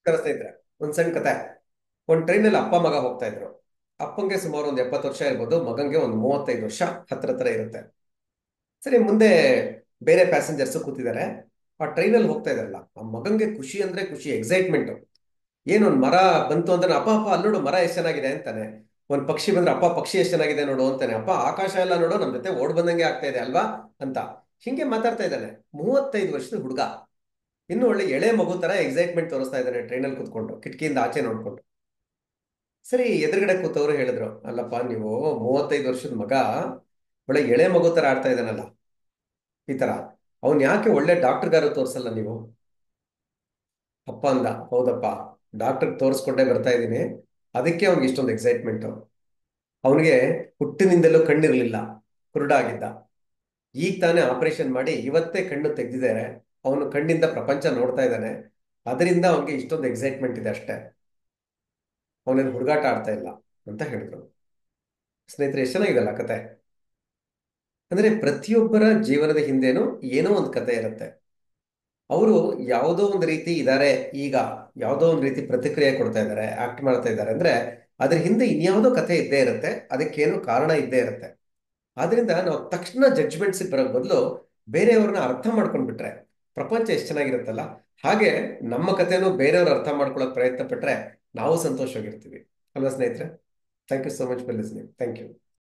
ಸ್ನೇಹಿತರೆ, ಒಂದ್ ಸಣ್ಣ ಕತೆ. ಒಂದ್ ಟ್ರೈನಲ್ಲಿ ಅಪ್ಪ ಮಗ ಹೋಗ್ತಾ ಇದ್ರು. ಅಪ್ಪಂಗೆ ಸುಮಾರು ಒಂದು 70 ವರ್ಷ ಇರ್ಬೋದು, ಮಗಂಗೆ ಒಂದು 35 ವರ್ಷ ಹತ್ರ ಹತ್ರ ಇರುತ್ತೆ. ಸರಿ, ಮುಂದೆ ಬೇರೆ ಪ್ಯಾಸೆಂಜರ್ಸ್ ಕೂತಿದ್ದಾರೆ. ಆ ಟ್ರೈನಲ್ಲಿ ಹೋಗ್ತಾ ಇದಾರಲ್ಲ, ಆ ಮಗಂಗೆ ಖುಷಿ ಅಂದ್ರೆ ಖುಷಿ, ಎಕ್ಸೈಟ್ಮೆಂಟ್. ಏನೊಂದ್ ಮರ ಬಂತು ಅಂದ್ರೆ, ಅಪ್ಪ ಅಪ್ಪ ಅಲ್ಲಿ ನೋಡು ಮರ ಎಷ್ಟು ಚೆನ್ನಾಗಿದೆ ಅಂತಾನೆ. ಒಂದ್ ಪಕ್ಷಿ ಬಂದ್ರೆ, ಅಪ್ಪ ಪಕ್ಷಿ ಎಷ್ಟು ಚೆನ್ನಾಗಿದೆ ನೋಡು ಅಂತಾನೆ. ಅಪ್ಪ ಆಕಾಶ ಎಲ್ಲ ನೋಡು, ನಮ್ ಜೊತೆ ಓಡ್ ಬಂದಂಗೆ ಆಗ್ತಾ ಇದೆ ಅಲ್ವಾ ಅಂತ. ಹಿಂಗೆ ಮಾತಾಡ್ತಾ ಇದ್ದಾನೆ. 35 ವರ್ಷದ ಹುಡುಗ, ಇನ್ನು ಒಳ್ಳೆ ಎಳೆ ಮಗು ತರ ಎಕ್ಸೈಟ್ಮೆಂಟ್ ತೋರಿಸ್ತಾ ಇದ್ದಾನೆ ಟ್ರೈನಲ್ಲಿ ಕೂತ್ಕೊಂಡು, ಕಿಟಕಿಯಿಂದ ಆಚೆ ನೋಡ್ಕೊಂಡು. ಸರಿ, ಎದುರುಗಡೆ ಕೂತವ್ರು ಹೇಳಿದ್ರು, ಅಲ್ಲಪ್ಪ ನೀವು 35 ವರ್ಷದ ಮಗ ಒಳ್ಳೆ ಎಳೆ ಮಗು ತರ ಆಡ್ತಾ ಇದ್ದಾನಲ್ಲ, ಈ ತರ ಅವ್ನ್ ಯಾಕೆ ಒಳ್ಳೆ ಡಾಕ್ಟರ್ಗಾರು ತೋರ್ಸಲ್ಲ ನೀವು? ಅಪ್ಪ ಅಂದ, ಹೌದಪ್ಪ, ಡಾಕ್ಟರ್ ತೋರಿಸ್ಕೊಂಡೇ ಬರ್ತಾ ಇದ್ದೀನಿ, ಅದಕ್ಕೆ ಅವ್ನಿಗೆ ಇಷ್ಟೊಂದು ಎಕ್ಸೈಟ್ಮೆಂಟ್. ಅವನಿಗೆ ಹುಟ್ಟಿನಿಂದಲೂ ಕಣ್ಣಿರ್ಲಿಲ್ಲ, ಕುರುಡಾಗಿದ್ದ. ಈಗ ತಾನೇ ಆಪರೇಷನ್ ಮಾಡಿ ಇವತ್ತೇ ಕಣ್ಣು ತೆಗೆದಿದ್ದಾರೆ. ಅವನು ಕಣ್ಣಿಂದ ಪ್ರಪಂಚ ನೋಡ್ತಾ ಇದ್ದಾನೆ. ಅದರಿಂದ ಅವನಿಗೆ ಇಷ್ಟೊಂದು ಎಕ್ಸೈಟ್ಮೆಂಟ್ ಇದೆ ಅಷ್ಟೇ. ಅವನೇನು ಹುಡುಗಾಟ ಆಡ್ತಾ ಇಲ್ಲ ಅಂತ ಹೇಳಿದ್ರು. ಸ್ನೇಹಿತರೆ, ಎಷ್ಟು ಚೆನ್ನಾಗಿದೆಲ್ಲ ಕತೆ. ಅಂದ್ರೆ ಪ್ರತಿಯೊಬ್ಬರ ಜೀವನದ ಹಿಂದೆನೂ ಏನೋ ಒಂದು ಕತೆ ಇರುತ್ತೆ. ಅವರು ಯಾವುದೋ ಒಂದು ರೀತಿ ಇದ್ದಾರೆ, ಈಗ ಯಾವುದೋ ಒಂದು ರೀತಿ ಪ್ರತಿಕ್ರಿಯೆ ಕೊಡ್ತಾ ಇದ್ದಾರೆ, ಆಕ್ಟ್ ಮಾಡ್ತಾ ಇದ್ದಾರೆ ಅಂದ್ರೆ ಅದ್ರ ಹಿಂದೆ ಇನ್ಯಾವುದೋ ಕತೆ ಇದ್ದೇ ಇರುತ್ತೆ, ಅದಕ್ಕೇನು ಕಾರಣ ಇದ್ದೇ ಇರುತ್ತೆ. ಆದ್ರಿಂದ ನಾವು ತಕ್ಷಣ ಜಡ್ಜ್ಮೆಂಟ್ಸ್ ಬರೋ ಬದಲು ಬೇರೆಯವ್ರನ್ನ ಅರ್ಥ ಮಾಡ್ಕೊಂಡ್ಬಿಟ್ರೆ ಪ್ರಪಂಚ ಎಷ್ಟು ಚೆನ್ನಾಗಿರುತ್ತಲ್ಲ. ಹಾಗೆ ನಮ್ಮ ಕಥೆನೂ ಬೇರೆಯವ್ರು ಅರ್ಥ ಮಾಡ್ಕೊಳಕ್ ಪ್ರಯತ್ನ ಪಟ್ರೆ ನಾವು ಸಂತೋಷವಾಗಿರ್ತೀವಿ ಅಲ್ವಾ ಸ್ನೇಹಿತರೆ? Thank you so much for listening. Thank you.